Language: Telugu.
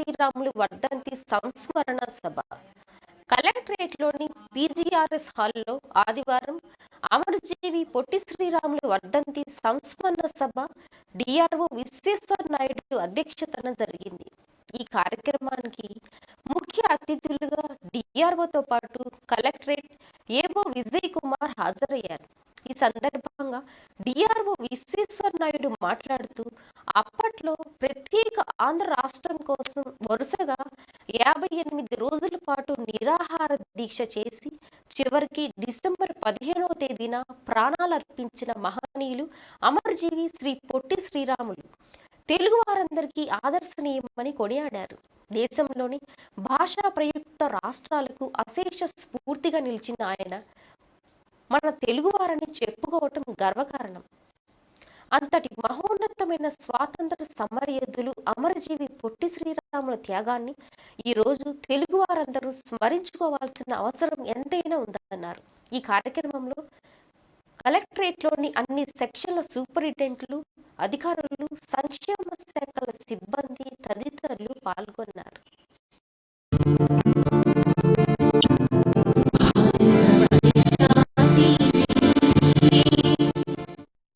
శ్రీరాములు వర్ధంతి సంస్మరణ సభ కలెక్టరేట్లోని పీజీఆర్ఎస్ హాల్లో ఆదివారం అమరజీవి పొట్టి శ్రీరాములు వర్ధంతి సంస్మరణ సభ డిఆర్ఓ విశ్వేశ్వర నాయుడు అధ్యక్షతన జరిగింది. ఈ కార్యక్రమానికి ముఖ్య అతిథులుగా డిఆర్ఓతో పాటు కలెక్టరేట్ ఏవో విజయ్ కుమార్ హాజరయ్యారు. ఈ సందర్భంగా డిఆర్ఓ విశ్వేశ్వర నాయుడు మాట్లాడుతూ, అప్పట్లో ప్రత్యేక ఆంధ్ర రాష్ట్రం కోసం వరుసగా 58 రోజుల పాటు నిరాహార దీక్ష చేసి చివరికి డిసెంబర్ 15వ తేదీన ప్రాణాలర్పించిన మహనీయులు అమరజీవి శ్రీ పొట్టి శ్రీరాములు తెలుగు వారందరికీ ఆదర్శనీయమని కొనియాడారు. దేశంలోని భాషా ప్రయుక్త రాష్ట్రాలకు అశేష స్ఫూర్తిగా నిలిచిన ఆయన మన తెలుగువారని చెప్పుకోవటం గర్వకారణం. అంతటి మహోన్నతమైన స్వాతంత్ర సమరయోధులు అమరజీవి పొట్టి శ్రీరాముల త్యాగాన్ని ఈరోజు తెలుగువారందరూ స్మరించుకోవాల్సిన అవసరం ఎంతైనా ఉందన్నారు. ఈ కార్యక్రమంలో కలెక్టరేట్లోని అన్ని సెక్షన్ల సూపరింటెండెంట్లు, అధికారులు, సంక్షేమ శాఖల సిబ్బంది తదితరులు పాల్గొన్నారు.